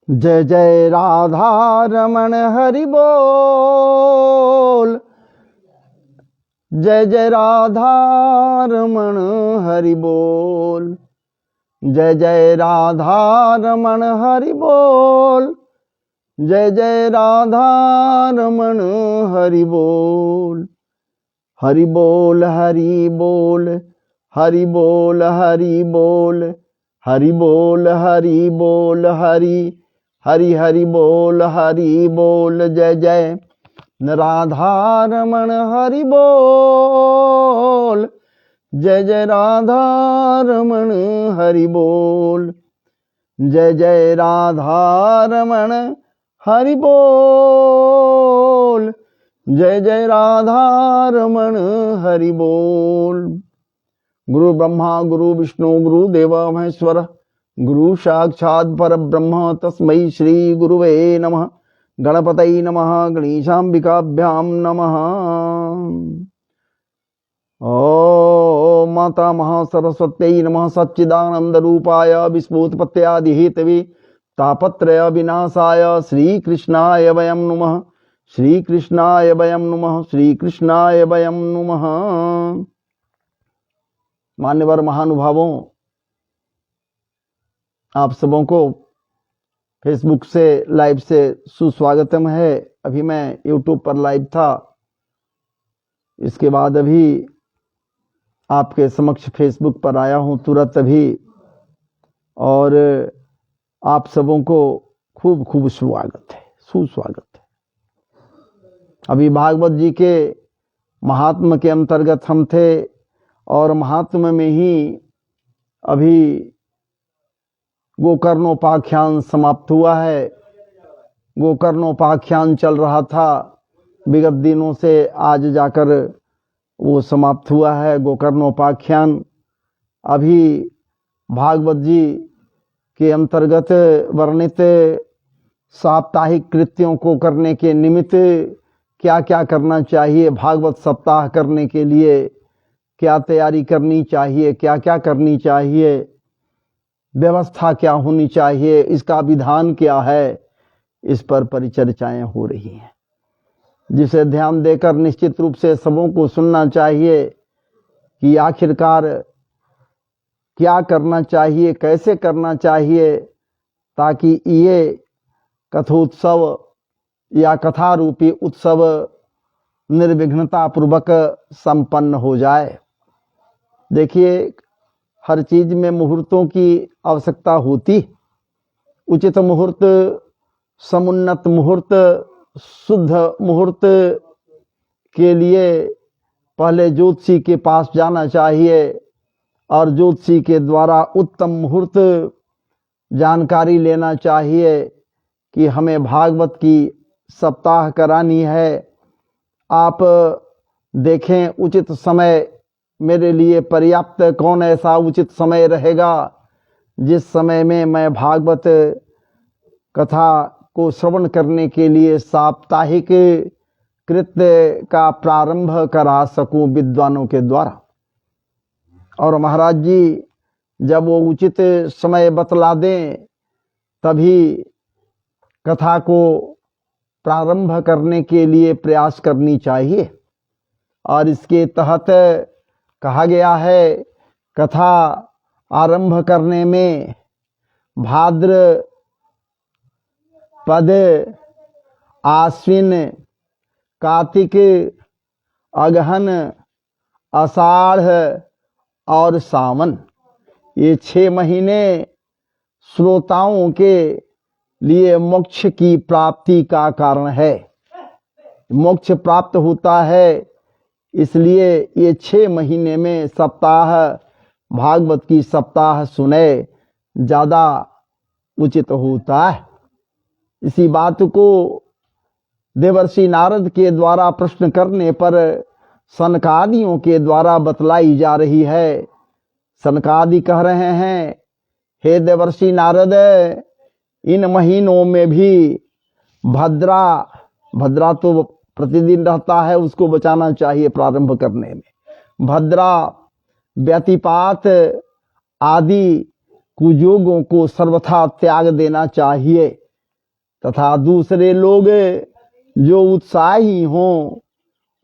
जय जय राधा रमण हरि बोल। जय जय राधा रमण हरि बोल। जय जय राधा रमण हरि बोल। जय जय राधा रमण हरि बोल। हरि बोल हरि बोल हरि बोल हरि बोल हरि बोल हरि बोल हरि हरि हरि बोल हरि बोल। जय जय राधा रमण हरि बोल। जय जय राधा रमण हरि बोल। जय जय राधा रमण हरि बोल। जय जय राधा रमण हरि बोल। गुरु ब्रह्मा गुरु विष्णु गुरु देव महेश्वर गुरु साक्षात् परब्रह्म तस्मै श्री गुरुवे नमः। गणपतये नमः। गणेशाम्बिकाभ्यां नमः। ओम माता महासरस्वत्यै नमः। सच्चिदानंद रूपाय विस्फुटपत्यादि हेतवे तापत्रय विनाशाय श्री कृष्णाय वयं नमः। श्री कृष्णाय वयं नमः। श्री कृष्णाय वयं नमः। मान्यवर महानुभावों, आप सबों को फेसबुक से लाइव से सुस्वागतम है। अभी मैं यूट्यूब पर लाइव था, इसके बाद अभी आपके समक्ष फेसबुक पर आया हूं तुरंत अभी, और आप सबों को खूब खूब स्वागत है, सुस्वागत है। अभी भागवत जी के महात्म के अंतर्गत हम थे, और महात्म में ही अभी गोकर्णोपाख्यान समाप्त हुआ है। गोकर्णोपाख्यान चल रहा था विगत दिनों से, आज जाकर वो समाप्त हुआ है गोकर्णोपाख्यान। अभी भागवत जी के अंतर्गत वर्णित साप्ताहिक कृत्यों को करने के निमित्त क्या क्या करना चाहिए, भागवत सप्ताह करने के लिए क्या तैयारी करनी चाहिए, क्या क्या करनी चाहिए, व्यवस्था क्या होनी चाहिए, इसका विधान क्या है, इस पर परिचर्चाएं हो रही हैं, जिसे ध्यान देकर निश्चित रूप से सबों को सुनना चाहिए कि आखिरकार क्या करना चाहिए, कैसे करना चाहिए, ताकि ये कथोत्सव या कथा रूपी उत्सव निर्विघ्नता पूर्वक संपन्न हो जाए। देखिए, हर चीज में मुहूर्तों की आवश्यकता होती। उचित मुहूर्त, समुन्नत मुहूर्त, शुद्ध मुहूर्त के लिए पहले ज्योतिषी के पास जाना चाहिए, और ज्योतिषी के द्वारा उत्तम मुहूर्त जानकारी लेना चाहिए कि हमें भागवत की सप्ताह करानी है। आप देखें उचित समय मेरे लिए पर्याप्त कौन ऐसा उचित समय रहेगा जिस समय में मैं भागवत कथा को श्रवण करने के लिए साप्ताहिक कृत्य का प्रारंभ करा सकूं विद्वानों के द्वारा। और महाराज जी जब वो उचित समय बतला दें तभी कथा को प्रारंभ करने के लिए प्रयास करनी चाहिए। और इसके तहत कहा गया है, कथा आरंभ करने में भाद्र पद, आश्विन, कार्तिक, अगहन, आषाढ़ और सावन, ये 6 महीने श्रोताओं के लिए मोक्ष की प्राप्ति का कारण है। मोक्ष प्राप्त होता है, इसलिए ये 6 महीने में सप्ताह, भागवत की सप्ताह सुने ज्यादा उचित होता है। इसी बात को देवर्षि नारद के द्वारा प्रश्न करने पर सनकादियों के द्वारा बतलाई जा रही है। सनकादि कह रहे हैं, हे देवर्षि नारद, इन महीनों में भी भद्रा तो प्रतिदिन रहता है, उसको बचाना चाहिए प्रारंभ करने में। भद्रा, व्यतिपात आदि कुयोगों को सर्वथा त्याग देना चाहिए। तथा दूसरे लोग जो उत्साही हों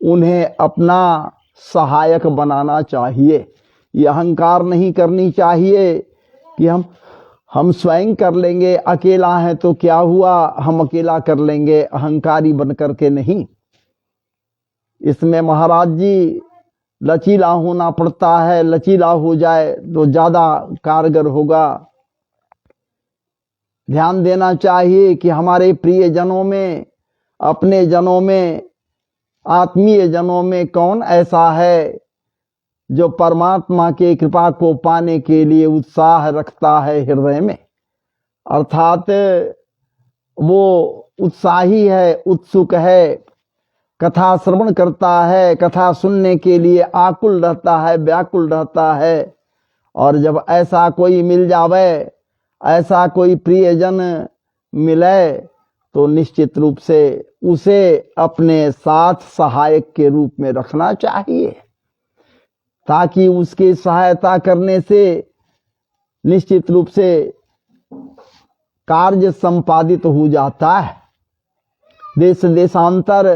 उन्हें अपना सहायक बनाना चाहिए। ये अहंकार नहीं करनी चाहिए कि हम स्वयं कर लेंगे, अकेला है तो क्या हुआ, हम अकेला कर लेंगे, अहंकारी बन करके नहीं। इसमें महाराज जी लचीला होना पड़ता है, लचीला हो जाए तो ज्यादा कारगर होगा। ध्यान देना चाहिए कि हमारे प्रिय जनों में, अपने जनों में, आत्मीय जनों में कौन ऐसा है जो परमात्मा के कृपा को पाने के लिए उत्साह रखता है हृदय में, अर्थात वो उत्साही है, उत्सुक है, कथा श्रवण करता है, कथा सुनने के लिए आकुल रहता है, व्याकुल रहता है। और जब ऐसा कोई मिल जावे, ऐसा कोई प्रियजन मिले, तो निश्चित रूप से उसे अपने साथ सहायक के रूप में रखना चाहिए, ताकि उसकी सहायता करने से निश्चित रूप से कार्य संपादित हो जाता है। देश देशांतर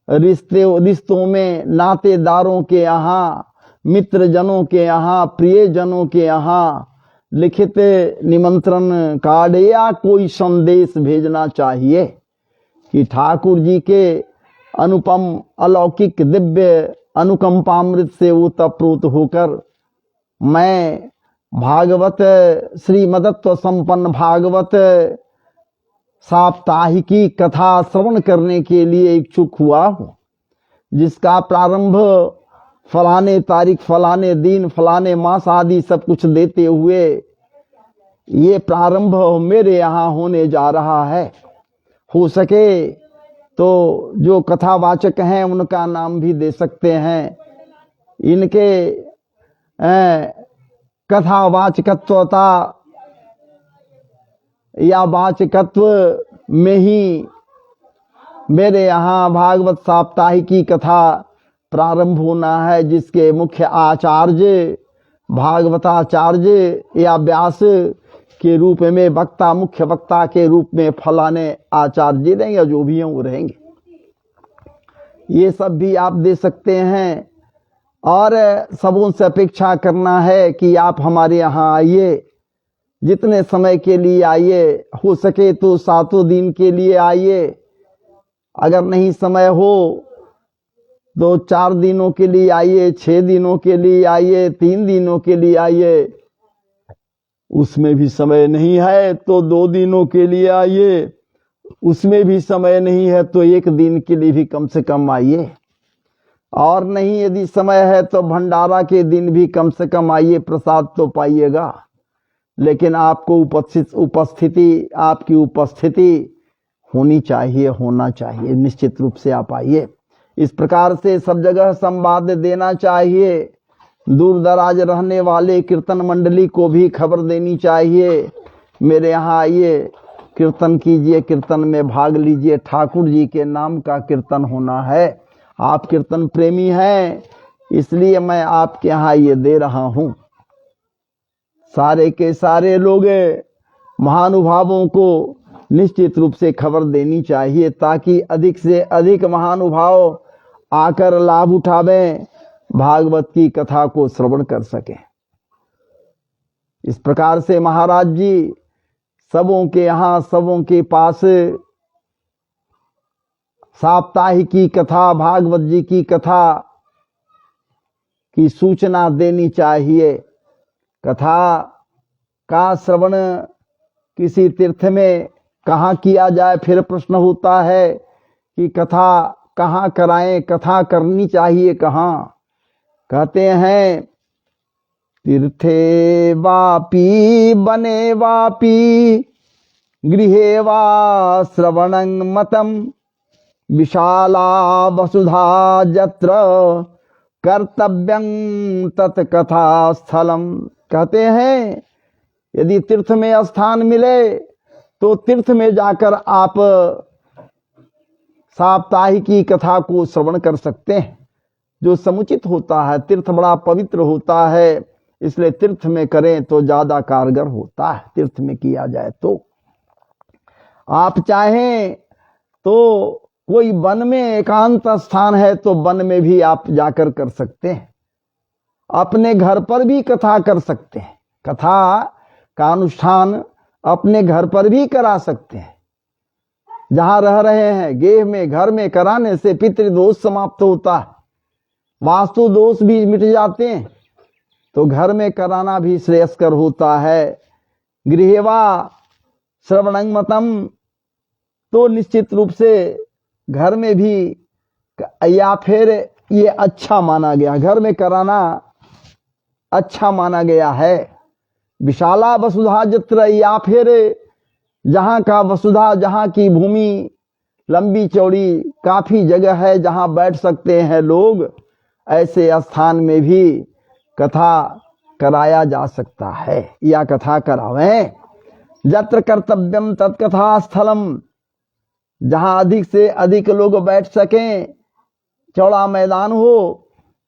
रिश्तों में, नातेदारों के यहाँ, मित्र जनों के यहाँ, प्रिय जनों के यहाँ लिखित निमंत्रण कार्ड या कोई संदेश भेजना चाहिए कि ठाकुर जी के अनुपम अलौकिक दिव्य अनुकंपामृत से ओतप्रोत होकर मैं भागवत, श्रीमदत्व संपन्न भागवत साप्ताहिकी कथा श्रवण करने के लिए इच्छुक हुआ हूँ, जिसका प्रारंभ फलाने तारीख, फलाने दिन, फलाने मास आदि सब कुछ देते हुए ये प्रारंभ मेरे यहाँ होने जा रहा है। हो सके तो जो कथावाचक हैं उनका नाम भी दे सकते हैं। इनके कथावाचकत्वता या वाचकत्व में ही मेरे यहाँ भागवत साप्ताहिकी कथा प्रारंभ होना है, जिसके मुख्य आचार्य भागवताचार्य या व्यास के रूप में वक्ता, मुख्य वक्ता के रूप में फलाने आचार्य रहेंगे, या जो भी हैं वो रहेंगे। ये सब भी आप दे सकते हैं। और सबों से अपेक्षा करना है कि आप हमारे यहाँ आइए, जितने समय के लिए आइए, हो सके तो 7 दिन के लिए आइए, अगर नहीं समय हो तो 4 दिनों के लिए आइए, 6 दिनों के लिए आइए, 3 दिनों के लिए आइए। उसमें भी समय नहीं है तो 2 दिनों के लिए आइए, उसमें भी समय नहीं है तो 1 दिन के लिए भी कम से कम आइए। और नहीं यदि समय है तो भंडारा के दिन भी कम से कम आइए, प्रसाद तो पाइएगा। लेकिन आपको उपस्थिति, आपकी उपस्थिति होनी चाहिए, होना चाहिए। निश्चित रूप से आप आइए। इस प्रकार से सब जगह संवाद देना चाहिए। दूर दराज रहने वाले कीर्तन मंडली को भी खबर देनी चाहिए, मेरे यहाँ आइए, कीर्तन कीजिए, कीर्तन में भाग लीजिए, ठाकुर जी के नाम का कीर्तन होना है। आप कीर्तन प्रेमी हैं, इसलिए मैं आपके यहाँ ये दे रहा हूँ। सारे के सारे लोग महानुभावों को निश्चित रूप से खबर देनी चाहिए, ताकि अधिक से अधिक महानुभाव आकर लाभ उठावें, भागवत की कथा को श्रवण कर सकें। इस प्रकार से महाराज जी सबों के यहाँ, सबों के पास साप्ताहिकी कथा, भागवत जी की कथा की सूचना देनी चाहिए। कथा का श्रवण किसी तीर्थ में कहाँ किया जाए, फिर प्रश्न होता है कि कथा कहाँ कराएं, कथा करनी चाहिए कहाँ। कहते हैं तीर्थे वापी बने वापी गृहे वा श्रवणं मतम विशाला वसुधा जत्र कर्तव्यं तत्कथा स्थलम। कहते हैं यदि तीर्थ में स्थान मिले तो तीर्थ में जाकर आप साप्ताहिकी कथा को श्रवण कर सकते हैं, जो समुचित होता है। तीर्थ बड़ा पवित्र होता है, इसलिए तीर्थ में करें तो ज्यादा कारगर होता है, तीर्थ में किया जाए तो। आप चाहें तो कोई वन में एकांत स्थान है तो वन में भी आप जाकर कर सकते हैं, अपने घर पर भी कथा कर सकते हैं, कथा का अनुष्ठान अपने घर पर भी करा सकते हैं। जहां रह रहे हैं गेह में घर में कराने से पितृदोष समाप्त होता है, वास्तु दोष भी मिट जाते हैं, तो घर में कराना भी श्रेयस्कर होता है। गृहेवा श्रवणं मतम, तो निश्चित रूप से घर में भी या फिर ये अच्छा माना गया, घर में कराना अच्छा माना गया है। विशाला वसुधा जत्र, या फिर जहां का वसुधा, जहां की भूमि लंबी चौड़ी काफी जगह है जहां बैठ सकते हैं लोग, ऐसे स्थान में भी कथा कराया जा सकता है या कथा करावें। जत्र कर्तव्यम तत्कथा स्थलम, जहां अधिक से अधिक लोग बैठ सकें, चौड़ा मैदान हो,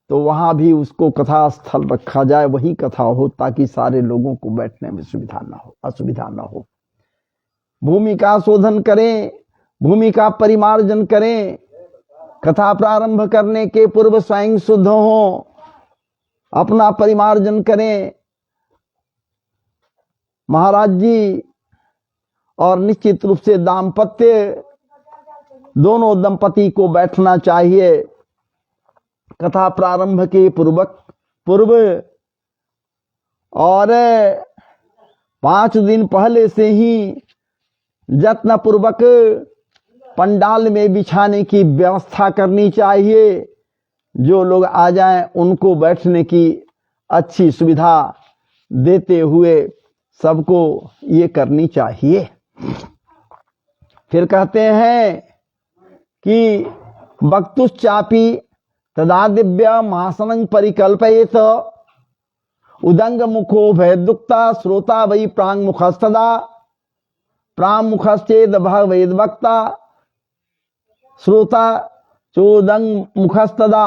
तो वहां भी उसको कथा स्थल रखा जाए, वही कथा हो, ताकि सारे लोगों को बैठने में सुविधा ना हो, असुविधा ना हो। भूमि का शोधन करें, भूमि का परिमार्जन करें, कथा प्रारंभ करने के पूर्व स्वयं शुद्ध हो, अपना परिमार्जन करें महाराज जी। और निश्चित रूप से दाम्पत्य दोनों दंपति को बैठना चाहिए कथा प्रारंभ के पूर्व, और 5 दिन पहले से ही यत्न पूर्वक पंडाल में बिछाने की व्यवस्था करनी चाहिए। जो लोग आ जाएं उनको बैठने की अच्छी सुविधा देते हुए सबको ये करनी चाहिए। फिर कहते हैं कि वक्तुश्चापि तदा दिव्य महासनं परिकल्पयेत, उदंग मुखो भयदुक्ता श्रोता वै प्रांग मुखस्तदा, प्रांग मुखश्चेद भवेद वक्ता श्रोता चोदंग मुखस्तदा।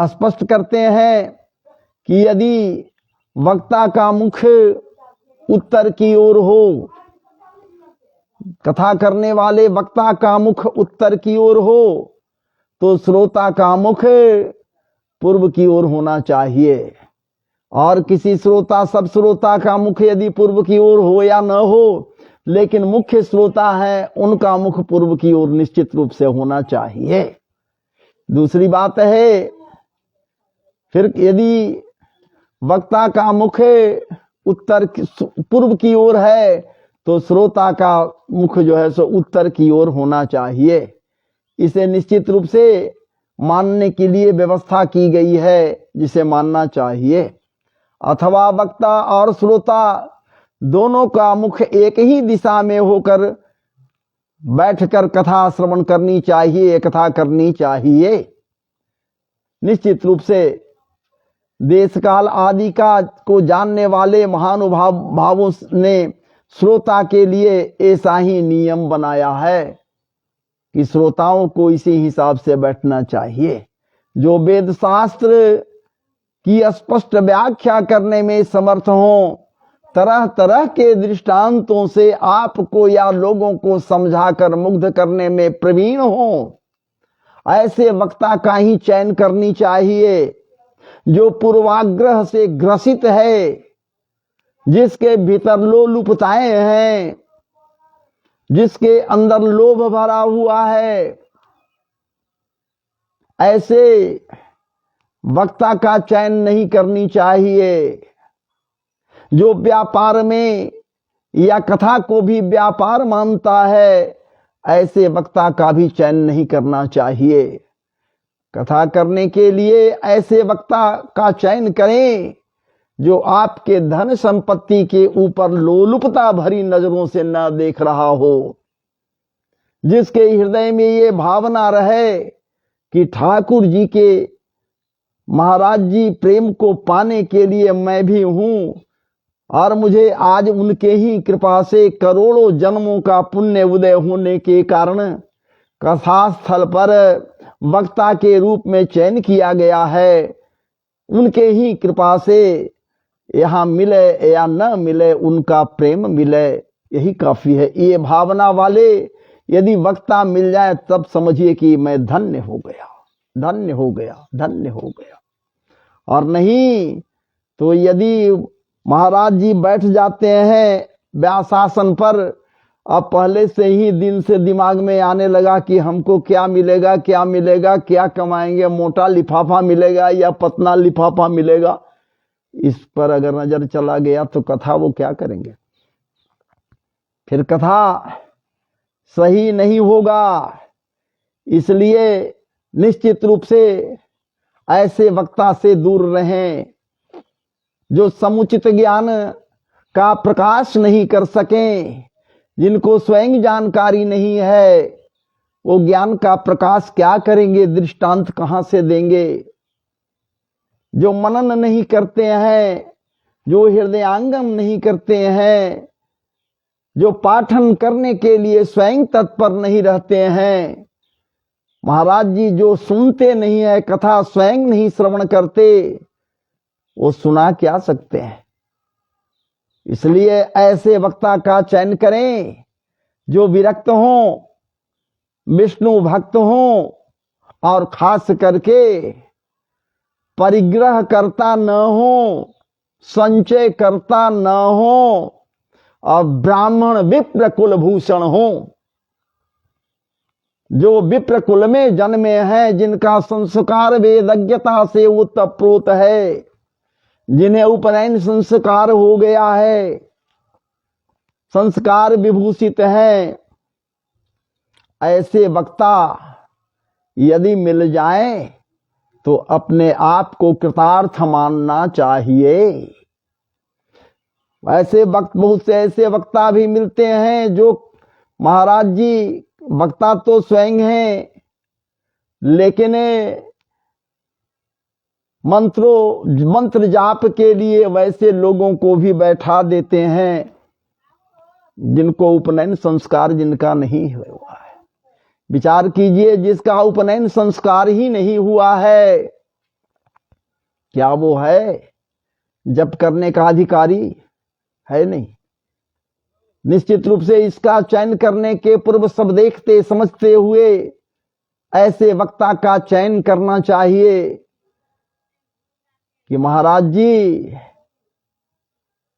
स्पष्ट करते हैं कि यदि वक्ता का मुख उत्तर की ओर हो, कथा करने वाले वक्ता का मुख उत्तर की ओर हो, तो श्रोता का मुख पूर्व की ओर होना चाहिए। और किसी श्रोता, सब श्रोता का मुख यदि पूर्व की ओर हो या न हो, लेकिन मुख्य श्रोता है उनका मुख पूर्व की ओर निश्चित रूप से होना चाहिए। दूसरी बात है, फिर यदि वक्ता का मुख उत्तर पूर्व की ओर है, तो श्रोता का मुख जो है सो उत्तर की ओर होना चाहिए। इसे निश्चित रूप से मानने के लिए व्यवस्था की गई है, जिसे मानना चाहिए। अथवा वक्ता और श्रोता दोनों का मुख एक ही दिशा में होकर बैठकर कथा श्रवण करनी चाहिए, कथा करनी चाहिए। निश्चित रूप से देश काल आदि का को जानने वाले महानुभावों ने श्रोता के लिए ऐसा ही नियम बनाया है कि श्रोताओं को इसी हिसाब से बैठना चाहिए। जो वेद शास्त्र की स्पष्ट व्याख्या करने में समर्थ हों, तरह तरह के दृष्टांतों से आपको या लोगों को समझाकर मुग्ध करने में प्रवीण हों, ऐसे वक्ता का ही चयन करनी चाहिए। जो पूर्वाग्रह से ग्रसित है, जिसके भीतर लोलुपताएं हैं, जिसके अंदर लोभ भरा हुआ है, ऐसे वक्ता का चयन नहीं करनी चाहिए। जो व्यापार में या कथा को भी व्यापार मानता है, ऐसे वक्ता का भी चयन नहीं करना चाहिए। कथा करने के लिए ऐसे वक्ता का चयन करें जो आपके धन संपत्ति के ऊपर लोलुपता भरी नजरों से न देख रहा हो, जिसके हृदय में ये भावना रहे कि ठाकुर जी के, महाराज जी प्रेम को पाने के लिए मैं भी हूं, और मुझे आज उनके ही कृपा से करोड़ों जन्मों का पुण्य उदय होने के कारण कथा स्थल पर वक्ता के रूप में चयन किया गया है। उनके ही कृपा से यहाँ मिले या न मिले, उनका प्रेम मिले, यही काफी है। ये भावना वाले यदि वक्ता मिल जाए तब समझिए कि मैं धन्य हो गया, धन्य हो गया, धन्य हो गया। और नहीं तो यदि महाराज जी बैठ जाते हैं व्यासासन पर, अब पहले से ही दिन से दिमाग में आने लगा कि हमको क्या मिलेगा, क्या मिलेगा, क्या कमाएंगे, मोटा लिफाफा मिलेगा या पतला लिफाफा मिलेगा, इस पर अगर नजर चला गया तो कथा वो क्या करेंगे, फिर कथा सही नहीं होगा। इसलिए निश्चित रूप से ऐसे वक्ता से दूर रहें जो समुचित ज्ञान का प्रकाश नहीं कर सकें, जिनको स्वयं जानकारी नहीं है, वो ज्ञान का प्रकाश क्या करेंगे, दृष्टांत कहां से देंगे। जो मनन नहीं करते हैं, जो हृदयांगम नहीं करते हैं, जो पाठन करने के लिए स्वयं तत्पर नहीं रहते हैं, महाराज जी जो सुनते नहीं है, कथा स्वयं नहीं श्रवण करते, वो सुना क्या सकते हैं। इसलिए ऐसे वक्ता का चयन करें जो विरक्त हों, विष्णु भक्त हों, और खास करके परिग्रह करता न हो, संचय करता न हो, और ब्राह्मण विप्र कुल भूषण हो। जो विप्र कुल में जन्मे हैं, जिनका संस्कार वेदज्ञता से उत्तप्रोत है, जिन्हें उपनयन संस्कार हो गया है, संस्कार विभूषित हैं, ऐसे वक्ता यदि मिल जाए तो अपने आप को कृतार्थ मानना चाहिए। ऐसे वक्त बहुत से ऐसे वक्ता भी मिलते हैं जो महाराज जी वक्ता तो स्वयं हैं, लेकिन मंत्र जाप के लिए वैसे लोगों को भी बैठा देते हैं जिनको उपनयन संस्कार जिनका नहीं हुआ है। विचार कीजिए, जिसका उपनयन संस्कार ही नहीं हुआ है, क्या वो है जप करने का अधिकारी? है नहीं। निश्चित रूप से इसका चयन करने के पूर्व सब देखते समझते हुए ऐसे वक्ता का चयन करना चाहिए कि महाराज जी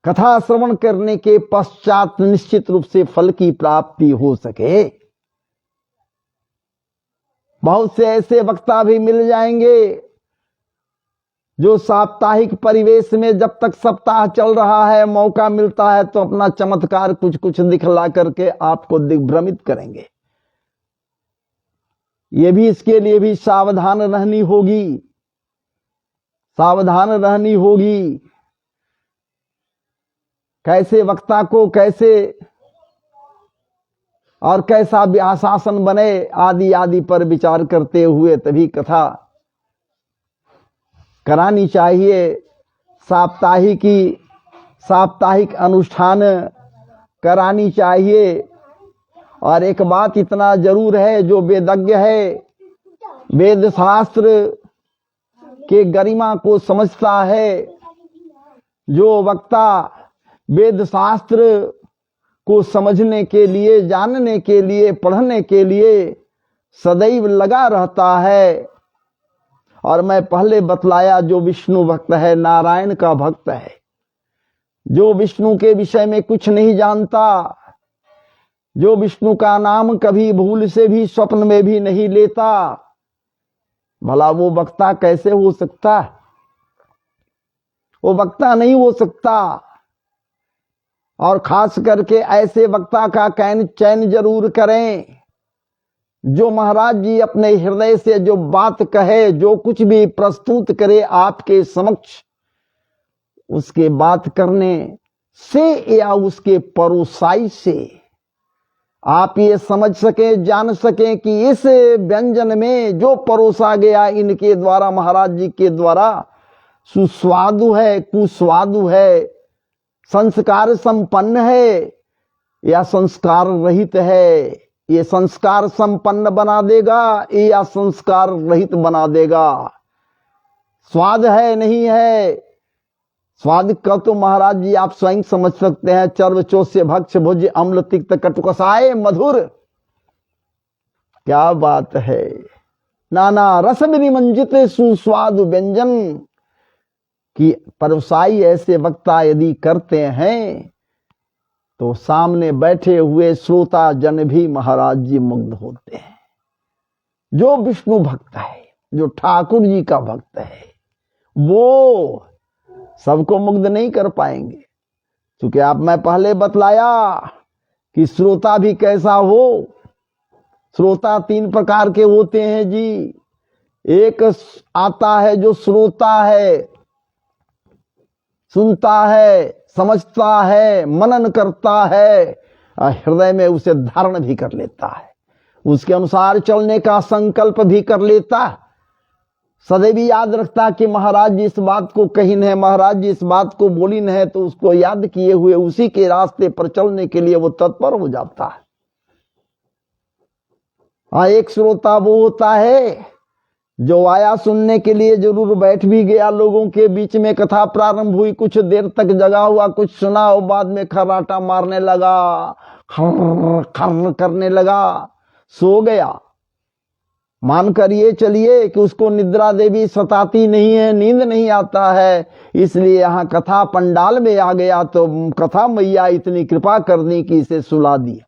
कथा श्रवण करने के पश्चात निश्चित रूप से फल की प्राप्ति हो सके। बहुत से ऐसे वक्ता भी मिल जाएंगे जो साप्ताहिक परिवेश में जब तक सप्ताह चल रहा है मौका मिलता है तो अपना चमत्कार कुछ कुछ दिखला करके आपको दिग्भ्रमित करेंगे। ये भी, इसके लिए भी सावधान रहनी होगी, सावधान रहनी होगी। कैसे वक्ता को कैसे और कैसा व्यासासन बने आदि आदि पर विचार करते हुए तभी कथा करानी चाहिए। साप्ताहिक अनुष्ठान करानी चाहिए। और एक बात इतना जरूर है, जो वेदज्ञ है, वेद शास्त्र के गरिमा को समझता है, जो वक्ता वेद शास्त्र को समझने के लिए, जानने के लिए, पढ़ने के लिए सदैव लगा रहता है। और मैं पहले बतलाया, जो विष्णु भक्त है, नारायण का भक्त है, जो विष्णु के विषय में कुछ नहीं जानता, जो विष्णु का नाम कभी भूल से भी स्वप्न में भी नहीं लेता, भला वो वक्ता कैसे हो सकता? वो वक्ता नहीं हो सकता। और खास करके ऐसे वक्ता का चयन जरूर करें जो महाराज जी अपने हृदय से जो बात कहे, जो कुछ भी प्रस्तुत करे आपके समक्ष, उसके बात करने से या उसके परोसाई से आप ये समझ सके, जान सके कि इस व्यंजन में जो परोसा गया इनके द्वारा, महाराज जी के द्वारा, सुस्वादु है, कुस्वादु है, संस्कार संपन्न है या संस्कार रहित है। ये संस्कार संपन्न बना देगा या संस्कार रहित बना देगा। स्वाद है नहीं है, स्वाद का तो महाराज जी आप स्वयं समझ सकते हैं। चर्व चोष्य भक्ष भुज अम्ल तिक्त कटुकसाए मधुर, क्या बात है। नाना रस विनिमंजित सुस्वाद व्यंजन की परसाई ऐसे वक्ता यदि करते हैं तो सामने बैठे हुए श्रोता जन भी महाराज जी मुग्ध होते हैं। जो विष्णु भक्त है, जो ठाकुर जी का भक्त है, वो सबको मुग्ध नहीं कर पाएंगे। क्योंकि आप मैं पहले बतलाया कि श्रोता भी कैसा हो। श्रोता 3 प्रकार के होते हैं जी। एक आता है जो श्रोता है, सुनता है, समझता है, मनन करता है, हृदय में उसे धारण भी कर लेता है, उसके अनुसार चलने का संकल्प भी कर लेता, सदैव याद रखता कि महाराज जी इस बात को कही न है, महाराज जी इस बात को बोली न है, तो उसको याद किए हुए उसी के रास्ते पर चलने के लिए वो तत्पर हो जाता है। हाँ, एक श्रोता वो होता है जो आया सुनने के लिए, जरूर बैठ भी गया, लोगों के बीच में कथा प्रारंभ हुई, कुछ देर तक जगा हुआ, कुछ सुना और बाद में खर्राटा मारने लगा, खर्र खर्र करने लगा, सो गया। मानकर ये चलिए कि उसको निद्रा देवी सताती नहीं है, नींद नहीं आता है, इसलिए यहाँ कथा पंडाल में आ गया तो कथा मैया इतनी कृपा कर दी कि इसे सुला दी।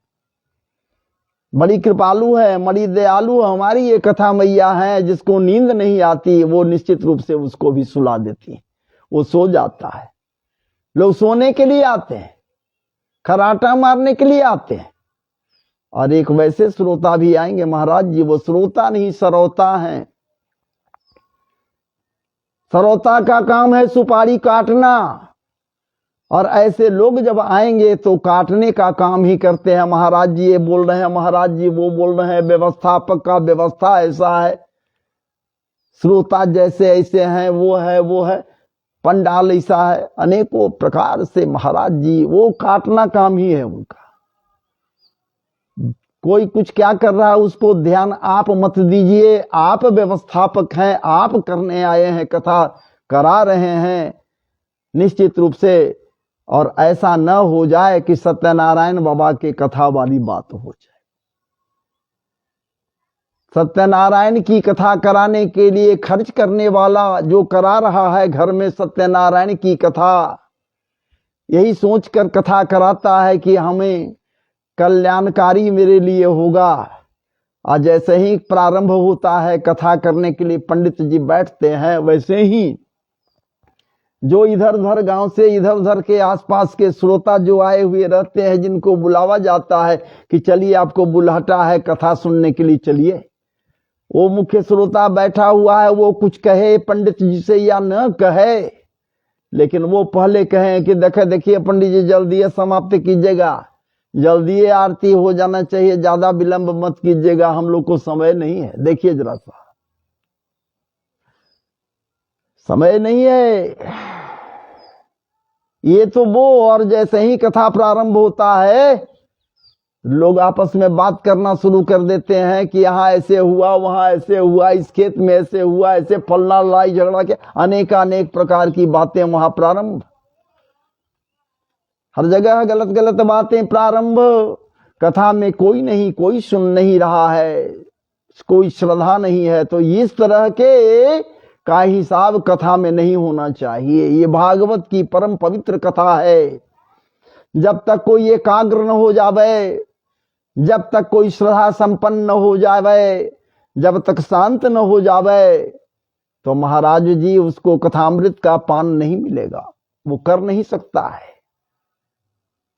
बड़ी कृपालु है, बड़ी दयालु हमारी ये कथा मैया है। जिसको नींद नहीं आती वो निश्चित रूप से उसको भी सुला देती, वो सो जाता है। लोग सोने के लिए आते हैं, खराटा मारने के लिए आते हैं। और एक वैसे श्रोता भी आएंगे महाराज जी, वो श्रोता नहीं सरौता है। सरौता का काम है सुपारी काटना, और ऐसे लोग जब आएंगे तो काटने का काम ही करते हैं। महाराज जी ये बोल रहे हैं, महाराज जी वो बोल रहे हैं, व्यवस्थापक का व्यवस्था ऐसा है, श्रोता जैसे ऐसे हैं, वो है, पंडाल ऐसा है, अनेकों प्रकार से महाराज जी वो काटना काम ही है उनका। कोई कुछ क्या कर रहा है उसको ध्यान आप मत दीजिए, आप व्यवस्थापक हैं, आप करने आए हैं, कथा करा रहे हैं निश्चित रूप से। और ऐसा न हो जाए कि सत्यनारायण बाबा के कथा वाली बात हो जाए। सत्यनारायण की कथा कराने के लिए खर्च करने वाला जो करा रहा है घर में सत्यनारायण की कथा, यही सोचकर कथा कराता है कि हमें कल्याणकारी मेरे लिए होगा। और जैसे ही प्रारंभ होता है कथा करने के लिए पंडित जी बैठते हैं, वैसे ही जो इधर उधर गांव से इधर उधर के आसपास के श्रोता जो आए हुए रहते हैं, जिनको बुलावा जाता है कि चलिए आपको बुलाता है कथा सुनने के लिए चलिए, वो मुख्य श्रोता बैठा हुआ है, वो कुछ कहे पंडित जी से या न कहे, लेकिन वो पहले कहें कि देखिए पंडित जी जल्दी समाप्त कीजिएगा, जल्दी आरती हो जाना चाहिए, ज्यादा विलंब मत कीजिएगा, हम लोग को समय नहीं है। देखिए जरा सा समय नहीं है ये तो वो। और जैसे ही कथा प्रारंभ होता है लोग आपस में बात करना शुरू कर देते हैं कि यहाँ ऐसे हुआ, वहां ऐसे हुआ, इस खेत में ऐसे हुआ, ऐसे फलना, लड़ाई झगड़ा के अनेक प्रकार की बातें वहां प्रारंभ। हर जगह गलत गलत बातें प्रारंभ। कथा में कोई नहीं, कोई सुन नहीं रहा है, कोई श्रद्धा नहीं है। तो इस तरह के का हिसाब कथा में नहीं होना चाहिए। ये भागवत की परम पवित्र कथा है। जब तक कोई एकाग्र न हो जावे, जब तक कोई श्रद्धा संपन्न न हो जावे, जब तक शांत न हो जावे, तो महाराज जी उसको कथामृत का पान नहीं मिलेगा, वो कर नहीं सकता है।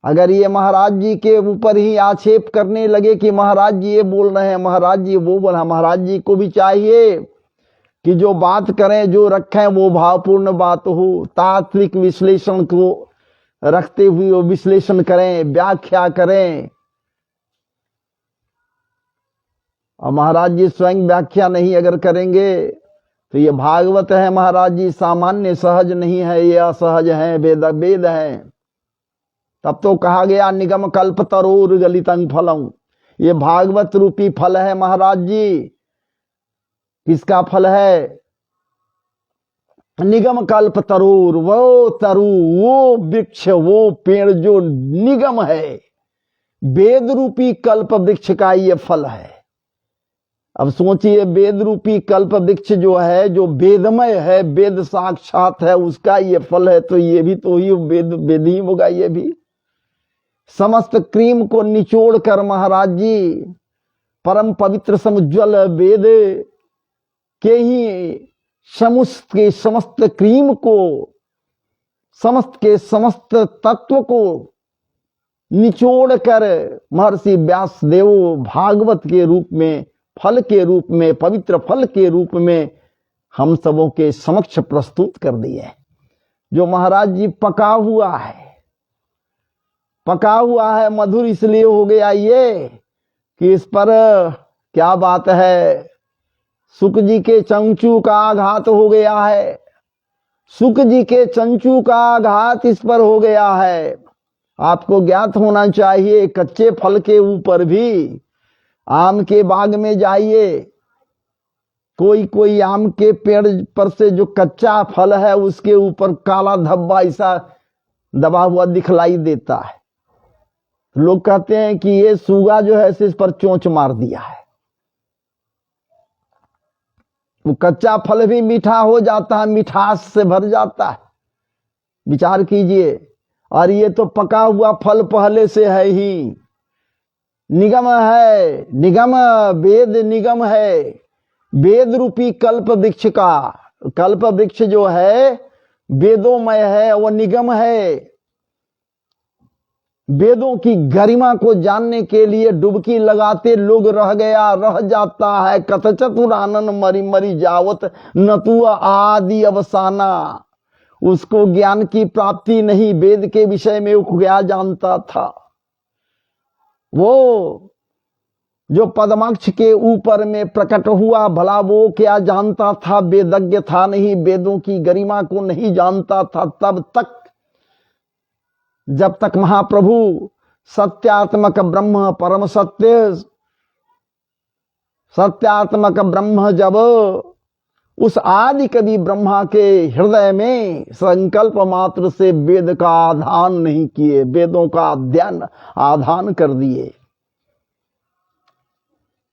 अगर ये महाराज जी के ऊपर ही आक्षेप करने लगे कि महाराज जी ये बोल रहे हैं, महाराज जी वो बोला, महाराज जी को भी चाहिए कि जो बात करें, जो रखें, वो भावपूर्ण बात हो, तात्विक विश्लेषण को रखते हुए वो विश्लेषण करें, व्याख्या करें। और महाराज जी स्वयं व्याख्या नहीं अगर करेंगे तो ये भागवत है महाराज जी सामान्य सहज नहीं है, ये असहज है, वेद है। तब तो कहा गया निगम कल्प तरोर गलितं फलम। ये भागवत रूपी फल है महाराज जी। किसका फल है? निगम कल्प तरूर, वो तरु, वो वृक्ष, वो पेड़ जो निगम है, वेद रूपी कल्प वृक्ष का ये फल है। अब सोचिए, वेद रूपी कल्प वृक्ष जो है, जो वेदमय है, वेद साक्षात है, उसका ये फल है, तो ये भी तो ही वेद ही होगा। ये भी समस्त क्रीम को निचोड़ कर महाराज जी परम पवित्र समुज्वल वेद के ही समस्त क्रीम को, समस्त के समस्त तत्व को निचोड़ कर महर्षि व्यास देव भागवत के रूप में, फल के रूप में, पवित्र फल के रूप में हम सबों के समक्ष प्रस्तुत कर दिए। जो महाराज जी पका हुआ है, पका हुआ है, मधुर इसलिए हो गया ये कि इस पर क्या बात है, सुक जी के चंचू का आघात हो गया है। सुक जी के चंचू का आघात इस पर हो गया है। आपको ज्ञात होना चाहिए, कच्चे फल के ऊपर भी, आम के बाग में जाइए, कोई कोई आम के पेड़ पर से जो कच्चा फल है उसके ऊपर काला धब्बा ऐसा दबा हुआ दिखलाई देता है। लोग कहते हैं कि ये सूगा जो है इस पर चोंच मार दिया है। वो कच्चा फल भी मीठा हो जाता है, मिठास से भर जाता है। विचार कीजिए। और ये तो पका हुआ फल पहले से है ही, निगम है, निगम वेद निगम है, वेद रूपी कल्प वृक्ष का। कल्प वृक्ष जो है वेदोमय है, वो निगम है। वेदों की गरिमा को जानने के लिए डुबकी लगाते लोग रह जाता है। कथ चतुरानन मरी मरी जावत नतु आदि अवसाना। उसको ज्ञान की प्राप्ति नहीं, वेद के विषय में वो क्या जानता था। वो जो पद्माक्ष के ऊपर में प्रकट हुआ, भला वो क्या जानता था? वेदज्ञ था नहीं, वेदों की गरिमा को नहीं जानता था। तब तक, जब तक महाप्रभु सत्यात्मक ब्रह्म, परम सत्य सत्यात्मक ब्रह्म जब उस आदि कवि ब्रह्मा के हृदय में संकल्प मात्र से वेद का आधान नहीं किए, वेदों का अध्ययन आधान कर दिए।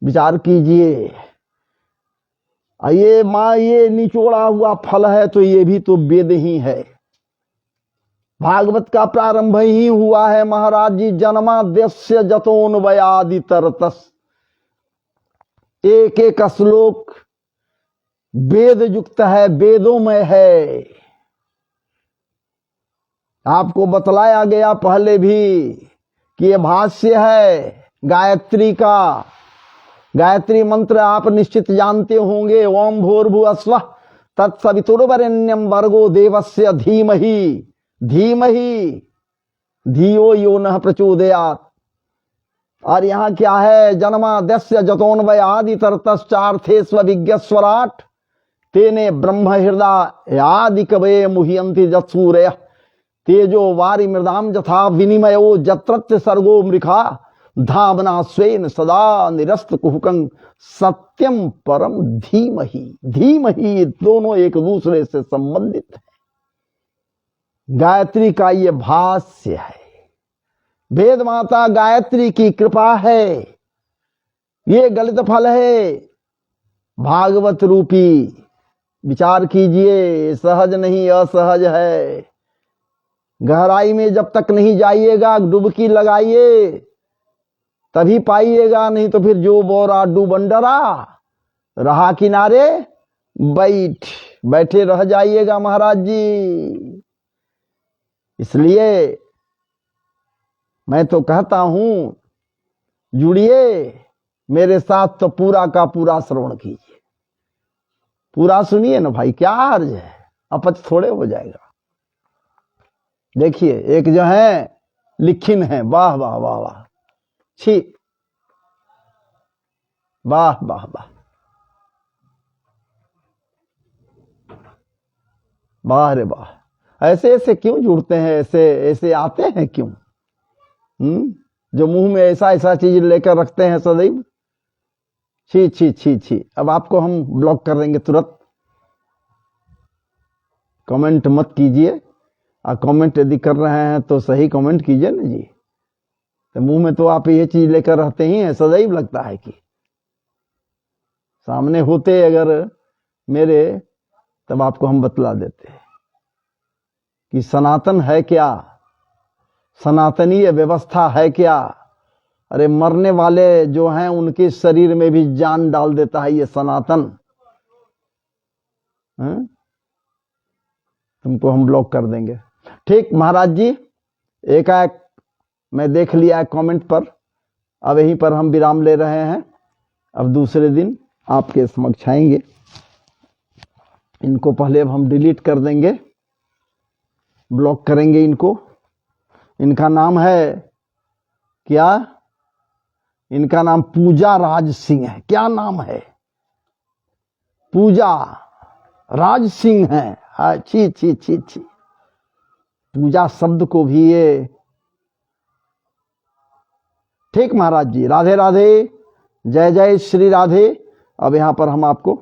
विचार कीजिए, ये निचोड़ा हुआ फल है तो ये भी तो वेद ही है। भागवत का प्रारंभ ही हुआ है महाराज जी, जन्माद्यस्य जतोन्वयादि तरतस। एक एक श्लोक वेद युक्त है, वेदों में है। आपको बतलाया गया पहले भी कि ये भाष्य है गायत्री का। गायत्री मंत्र आप निश्चित जानते होंगे। ओम भूर्भुवस्वः तत्सवितुर्वरेण्यं भर्गो देवस्य धीमहि धीमहि धियो यो नः प्रचोदयात्। और यहाँ क्या है? जन्माद्यस्य जतोन्वयादि तरतश्चार्थे स्वविज्ञस्वराट् तेने ब्रह्म हृदय आदि कवये मुह्यन्ति जत्सूरयः तेजो वारि मृदाम यथा विनिमयो जत्रत्य सर्गो मृखा धावना स्वेन सदा निरस्त कुहुकं सत्यम परम धीमहि। धीमहि दोनों एक दूसरे से संबंधित है। गायत्री का ये भाष्य है। वेद माता गायत्री की कृपा है। ये गलित फल है भागवत रूपी। विचार कीजिए, सहज नहीं असहज है। गहराई में जब तक नहीं जाइएगा, डुबकी लगाइए तभी पाइएगा, नहीं तो फिर जो बोरा डूबंडरा रहा किनारे बैठे रह जाइएगा महाराज जी। इसलिए मैं तो कहता हूं, जुड़िए मेरे साथ, तो पूरा का पूरा श्रवण कीजिए। पूरा सुनिए ना भाई, क्या अर्ज है, अपच थोड़े हो जाएगा। देखिए, एक जो है लिखिन है, वाह वाह वाह वाह, छी, वाह वाह वाह, वाह रे वाह। ऐसे ऐसे क्यों जुड़ते हैं, ऐसे ऐसे आते हैं क्यों? जो मुंह में ऐसा ऐसा चीज लेकर रखते हैं सदैव। छी छी छी छी। अब आपको हम ब्लॉक कर देंगे तुरंत। कमेंट मत कीजिए। और कमेंट यदि कर रहे हैं तो सही कमेंट कीजिए ना जी। तो मुंह में तो आप ये चीज लेकर रहते ही हैं, सदैव लगता है कि सामने होते अगर मेरे, तब आपको हम बतला देते हैं कि सनातन है क्या, सनातनीय व्यवस्था है क्या। अरे मरने वाले जो हैं उनके शरीर में भी जान डाल देता है ये सनातन। तुमको हम ब्लॉक कर देंगे। ठीक महाराज जी, एकाएक मैं देख लिया है कमेंट पर। अब यहीं पर हम विराम ले रहे हैं। अब दूसरे दिन आपके समक्ष आएंगे। इनको पहले अब हम डिलीट कर देंगे, ब्लॉक करेंगे इनको। इनका नाम है क्या? इनका नाम पूजा राज सिंह है। क्या नाम है? पूजा राज सिंह है। छी छी छी छी, पूजा शब्द को भी ये। ठीक महाराज जी, राधे राधे, जय जय श्री राधे। अब यहां पर हम आपको